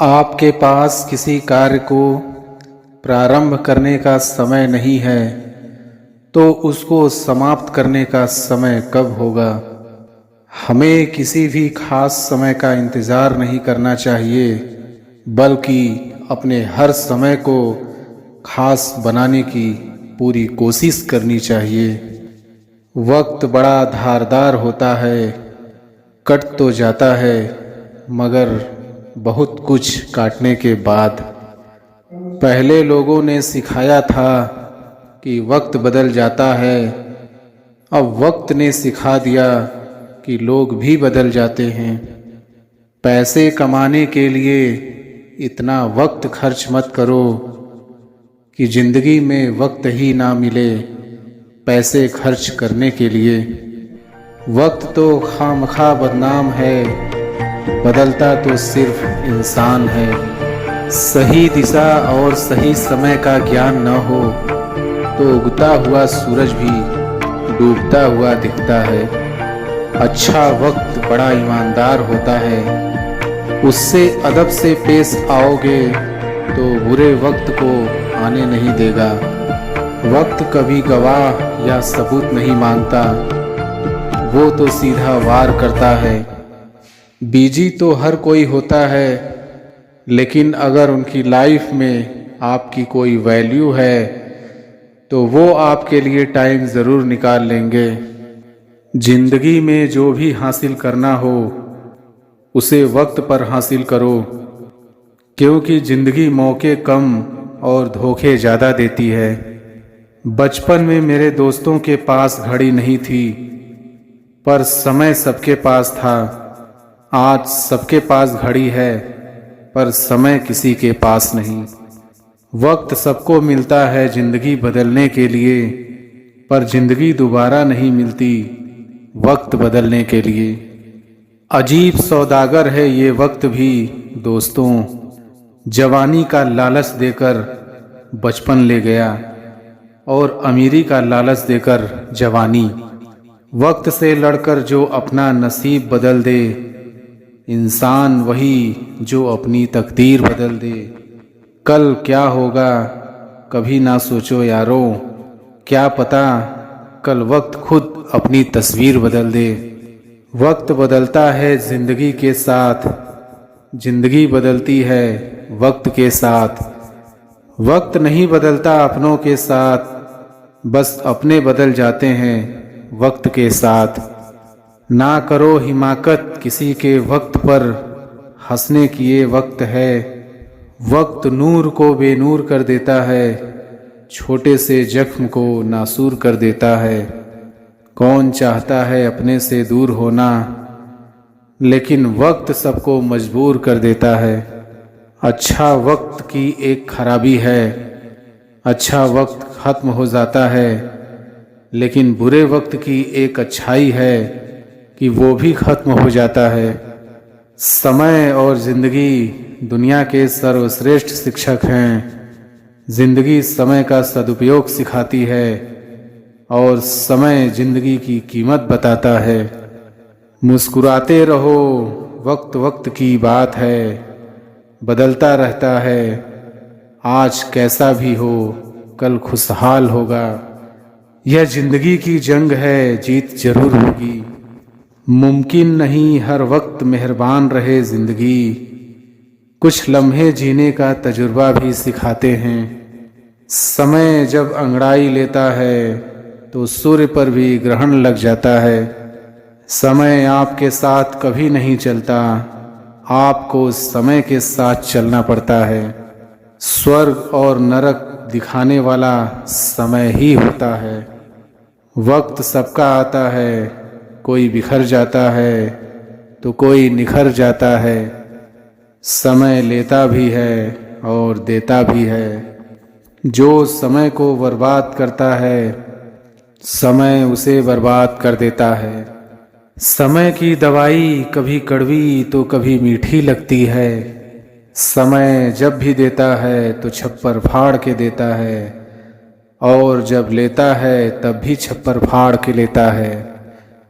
आपके पास किसी कार्य को प्रारंभ करने का समय नहीं है तो उसको समाप्त करने का समय कब होगा। हमें किसी भी खास समय का इंतज़ार नहीं करना चाहिए, बल्कि अपने हर समय को खास बनाने की पूरी कोशिश करनी चाहिए। वक्त बड़ा धारदार होता है, कट तो जाता है मगर बहुत कुछ काटने के बाद। पहले लोगों ने सिखाया था कि वक्त बदल जाता है, अब वक्त ने सिखा दिया कि लोग भी बदल जाते हैं। पैसे कमाने के लिए इतना वक्त खर्च मत करो कि जिंदगी में वक्त ही ना मिले पैसे खर्च करने के लिए। वक्त तो खामखा बदनाम है, बदलता तो सिर्फ इंसान है। सही दिशा और सही समय का ज्ञान न हो तो उगता हुआ सूरज भी डूबता हुआ दिखता है। अच्छा वक्त बड़ा ईमानदार होता है, उससे अदब से पेश आओगे तो बुरे वक्त को आने नहीं देगा। वक्त कभी गवाह या सबूत नहीं मांगता, वो तो सीधा वार करता है। बिजी तो हर कोई होता है, लेकिन अगर उनकी लाइफ में आपकी कोई वैल्यू है तो वो आपके लिए टाइम ज़रूर निकाल लेंगे। जिंदगी में जो भी हासिल करना हो उसे वक्त पर हासिल करो, क्योंकि जिंदगी मौके कम और धोखे ज़्यादा देती है। बचपन में मेरे दोस्तों के पास घड़ी नहीं थी, पर समय सबके पास था। आज सबके पास घड़ी है, पर समय किसी के पास नहीं। वक्त सबको मिलता है जिंदगी बदलने के लिए, पर जिंदगी दोबारा नहीं मिलती वक्त बदलने के लिए। अजीब सौदागर है ये वक्त भी दोस्तों, जवानी का लालच देकर बचपन ले गया और अमीरी का लालच देकर जवानी। वक्त से लड़कर जो अपना नसीब बदल दे, इंसान वही जो अपनी तकदीर बदल दे। कल क्या होगा कभी ना सोचो यारो, क्या पता कल वक्त खुद अपनी तस्वीर बदल दे। वक्त बदलता है जिंदगी के साथ, जिंदगी बदलती है वक्त के साथ। वक्त नहीं बदलता अपनों के साथ, बस अपने बदल जाते हैं वक्त के साथ। ना करो हिमाकत किसी के वक्त पर, हंसने की ये वक्त है। वक्त नूर को बेनूर कर देता है, छोटे से जख्म को नासूर कर देता है। कौन चाहता है अपने से दूर होना, लेकिन वक्त सबको मजबूर कर देता है। अच्छा वक्त की एक खराबी है, अच्छा वक्त ख़त्म हो जाता है, लेकिन बुरे वक्त की एक अच्छाई है कि वो भी ख़त्म हो जाता है। समय और ज़िंदगी दुनिया के सर्वश्रेष्ठ शिक्षक हैं। ज़िंदगी समय का सदुपयोग सिखाती है और समय ज़िंदगी की कीमत बताता है। मुस्कुराते रहो, वक्त वक्त की बात है, बदलता रहता है। आज कैसा भी हो कल खुशहाल होगा। यह ज़िंदगी की जंग है, जीत जरूर होगी। मुमकिन नहीं हर वक्त मेहरबान रहे ज़िंदगी, कुछ लम्हे जीने का तजुर्बा भी सिखाते हैं। समय जब अंगड़ाई लेता है तो सूर्य पर भी ग्रहण लग जाता है। समय आपके साथ कभी नहीं चलता, आपको समय के साथ चलना पड़ता है। स्वर्ग और नरक दिखाने वाला समय ही होता है। वक्त सबका आता है, कोई बिखर जाता है तो कोई निखर जाता है। समय लेता भी है और देता भी है। जो समय को बर्बाद करता है, समय उसे बर्बाद कर देता है। समय की दवाई कभी कड़वी तो कभी मीठी लगती है। समय जब भी देता है तो छप्पर फाड़ के देता है, और जब लेता है तब भी छप्पर फाड़ के लेता है।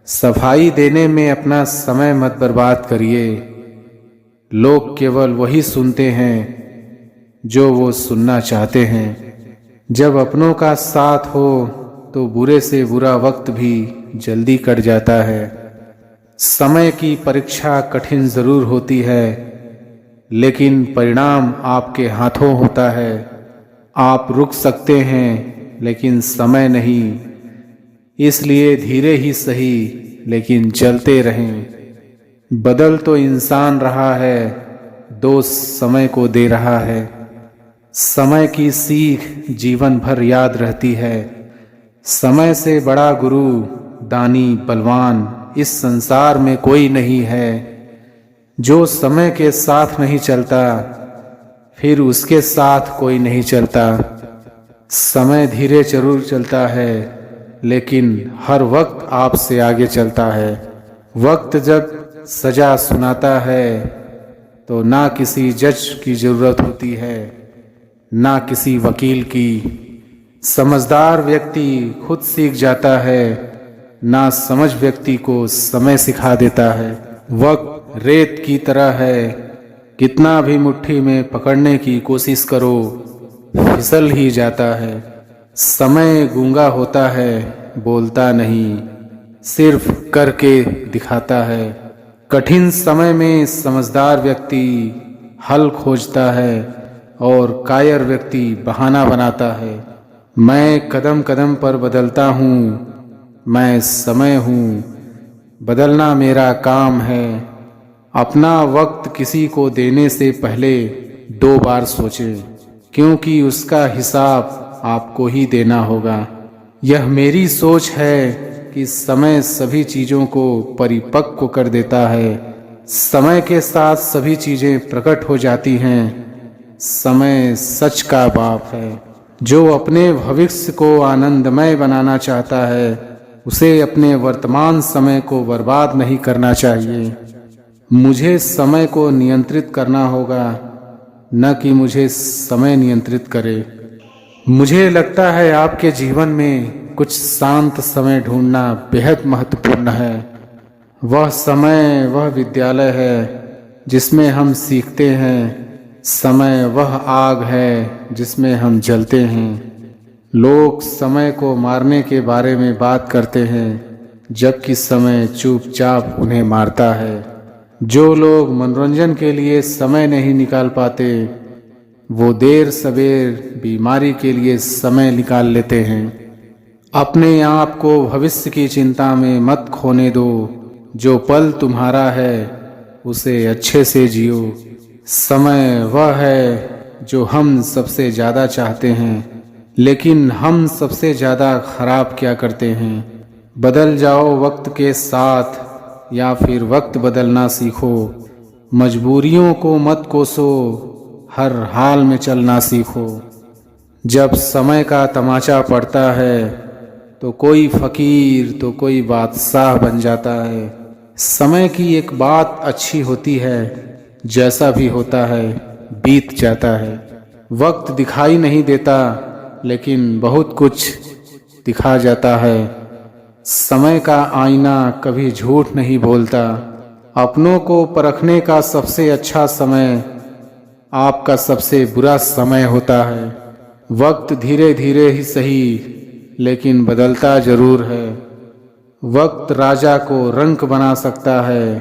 सफाई देने में अपना समय मत बर्बाद करिए, लोग केवल वही सुनते हैं जो वो सुनना चाहते हैं। जब अपनों का साथ हो तो बुरे से बुरा वक्त भी जल्दी कट जाता है। समय की परीक्षा कठिन जरूर होती है, लेकिन परिणाम आपके हाथों होता है। आप रुक सकते हैं लेकिन समय नहीं, इसलिए धीरे ही सही लेकिन चलते रहें। बदल तो इंसान रहा है, दोष समय को दे रहा है। समय की सीख जीवन भर याद रहती है। समय से बड़ा गुरु, दानी, बलवान इस संसार में कोई नहीं है। जो समय के साथ नहीं चलता, फिर उसके साथ कोई नहीं चलता। समय धीरे जरूर चलता है, लेकिन हर वक्त आपसे आगे चलता है। वक्त जब सजा सुनाता है तो ना किसी जज की ज़रूरत होती है, ना किसी वकील की। समझदार व्यक्ति खुद सीख जाता है, ना समझ व्यक्ति को समय सिखा देता है। वक्त रेत की तरह है, कितना भी मुट्ठी में पकड़ने की कोशिश करो, फिसल ही जाता है। समय गूंगा होता है, बोलता नहीं, सिर्फ करके दिखाता है। कठिन समय में समझदार व्यक्ति हल खोजता है और कायर व्यक्ति बहाना बनाता है। मैं कदम कदम पर बदलता हूँ, मैं समय हूँ, बदलना मेरा काम है। अपना वक्त किसी को देने से पहले 2 बार सोचें, क्योंकि उसका हिसाब आपको ही देना होगा। यह मेरी सोच है कि समय सभी चीज़ों को परिपक्व कर देता है। समय के साथ सभी चीज़ें प्रकट हो जाती हैं। समय सच का बाप है। जो अपने भविष्य को आनंदमय बनाना चाहता है, उसे अपने वर्तमान समय को बर्बाद नहीं करना चाहिए। मुझे समय को नियंत्रित करना होगा, न कि मुझे समय नियंत्रित करे। मुझे लगता है आपके जीवन में कुछ शांत समय ढूंढना बेहद महत्वपूर्ण है। वह समय, वह विद्यालय है जिसमें हम सीखते हैं। समय वह आग है जिसमें हम जलते हैं। लोग समय को मारने के बारे में बात करते हैं, जबकि समय चुपचाप उन्हें मारता है। जो लोग मनोरंजन के लिए समय नहीं निकाल पाते, वो देर सवेर बीमारी के लिए समय निकाल लेते हैं। अपने आप को भविष्य की चिंता में मत खोने दो। जो पल तुम्हारा है उसे अच्छे से जियो। समय वह है जो हम सबसे ज़्यादा चाहते हैं, लेकिन हम सबसे ज़्यादा खराब क्या करते हैं। बदल जाओ वक्त के साथ, या फिर वक्त बदलना सीखो। मजबूरियों को मत कोसो, हर हाल में चलना सीखो। जब समय का तमाचा पड़ता है तो कोई फकीर तो कोई बादशाह बन जाता है। समय की एक बात अच्छी होती है, जैसा भी होता है बीत जाता है। वक्त दिखाई नहीं देता, लेकिन बहुत कुछ दिखा जाता है। समय का आईना कभी झूठ नहीं बोलता। अपनों को परखने का सबसे अच्छा समय आपका सबसे बुरा समय होता है। वक्त धीरे धीरे ही सही, लेकिन बदलता जरूर है। वक्त राजा को रंक बना सकता है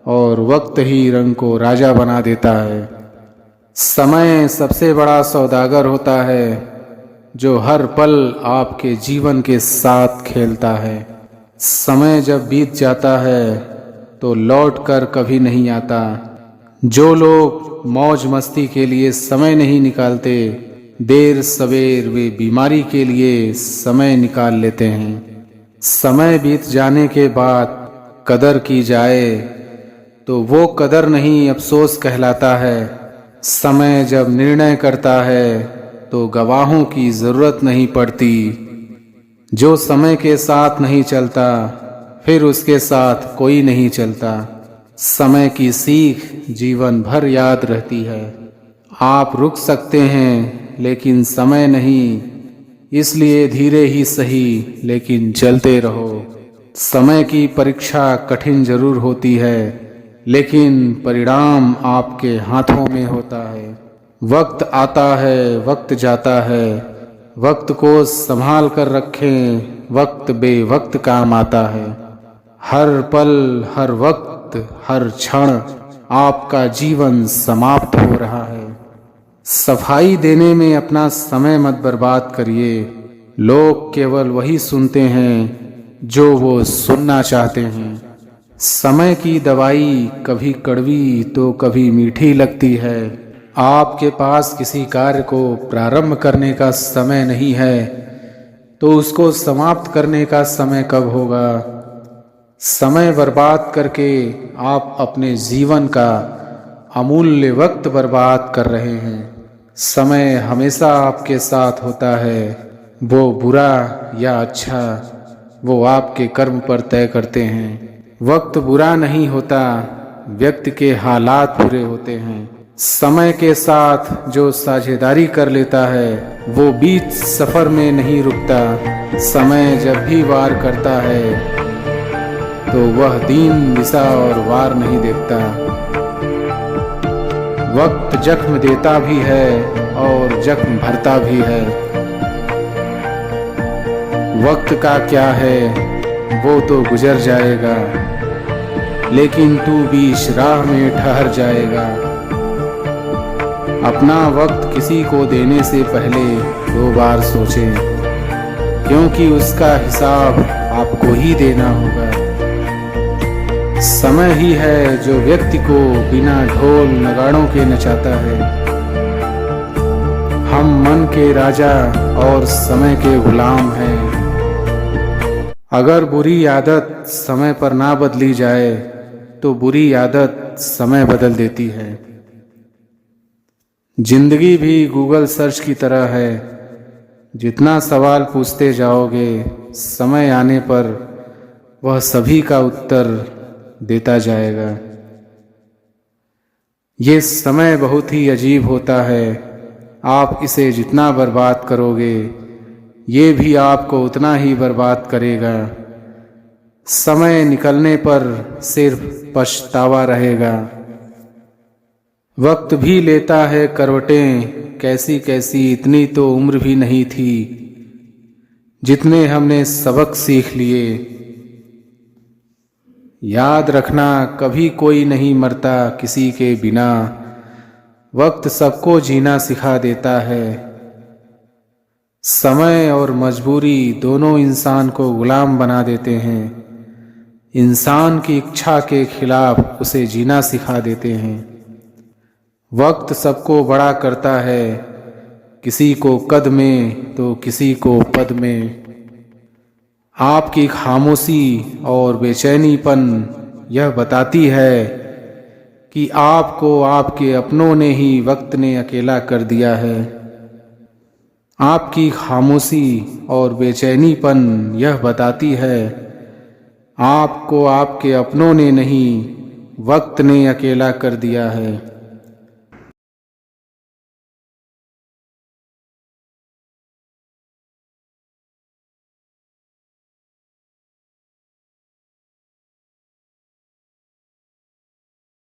और वक्त ही रंक को राजा बना देता है। समय सबसे बड़ा सौदागर होता है जो हर पल आपके जीवन के साथ खेलता है। समय जब बीत जाता है तो लौट कर कभी नहीं आता। जो लोग मौज मस्ती के लिए समय नहीं निकालते, देर सवेर वे बीमारी के लिए समय निकाल लेते हैं। समय बीत जाने के बाद कदर की जाए तो वो कदर नहीं, अफसोस कहलाता है। समय जब निर्णय करता है तो गवाहों की जरूरत नहीं पड़ती। जो समय के साथ नहीं चलता, फिर उसके साथ कोई नहीं चलता। समय की सीख जीवन भर याद रहती है। आप रुक सकते हैं, लेकिन समय नहीं, इसलिए धीरे ही सही लेकिन चलते रहो। समय की परीक्षा कठिन जरूर होती है, लेकिन परिणाम आपके हाथों में होता है। वक्त आता है, वक्त जाता है, वक्त को संभाल कर रखें, वक्त बेवक्त काम आता है। हर पल, हर वक्त, हर क्षण आपका जीवन समाप्त हो रहा है। सफाई देने में अपना समय मत बर्बाद करिए। लोग केवल वही सुनते हैं जो वो सुनना चाहते हैं। समय की दवाई कभी कड़वी तो कभी मीठी लगती है। आपके पास किसी कार्य को प्रारंभ करने का समय नहीं है तो उसको समाप्त करने का समय कब होगा? समय बर्बाद करके आप अपने जीवन का अमूल्य वक्त बर्बाद कर रहे हैं। समय हमेशा आपके साथ होता है, वो बुरा या अच्छा वो आपके कर्म पर तय करते हैं। वक्त बुरा नहीं होता, व्यक्ति के हालात बुरे होते हैं। समय के साथ जो साझेदारी कर लेता है वो बीच सफर में नहीं रुकता। समय जब भी वार करता है तो वह दीन दिशा और वार नहीं देखता। वक्त जख्म देता भी है और जख्म भरता भी है। वक्त का क्या है वो तो गुजर जाएगा, लेकिन तू बीच राह में ठहर जाएगा। अपना वक्त किसी को देने से पहले 2 बार सोचें, क्योंकि उसका हिसाब आपको ही देना होगा। समय ही है जो व्यक्ति को बिना ढोल नगाड़ों के नचाता है। हम मन के राजा और समय के गुलाम हैं। अगर बुरी आदत समय पर ना बदली जाए तो बुरी आदत समय बदल देती है। जिंदगी भी गूगल सर्च की तरह है। जितना सवाल पूछते जाओगे, समय आने पर वह सभी का उत्तर देता जाएगा। ये समय बहुत ही अजीब होता है। आप इसे जितना बर्बाद करोगे, ये भी आपको उतना ही बर्बाद करेगा। समय निकलने पर सिर्फ पछतावा रहेगा। वक्त भी लेता है करवटें कैसी कैसी, इतनी तो उम्र भी नहीं थी जितने हमने सबक सीख लिए। याद रखना, कभी कोई नहीं मरता किसी के बिना। वक्त सबको जीना सिखा देता है। समय और मजबूरी दोनों इंसान को गुलाम बना देते हैं। इंसान की इच्छा के खिलाफ उसे जीना सिखा देते हैं। वक्त सबको बड़ा करता है, किसी को कद में तो किसी को पद में। आपकी खामोशी और बेचैनीपन यह बताती है कि आपको आपके अपनों ने ही वक्त ने अकेला कर दिया है। आपकी खामोशी और बेचैनीपन यह बताती है आपको आपके अपनों ने नहीं, वक्त ने अकेला कर दिया है।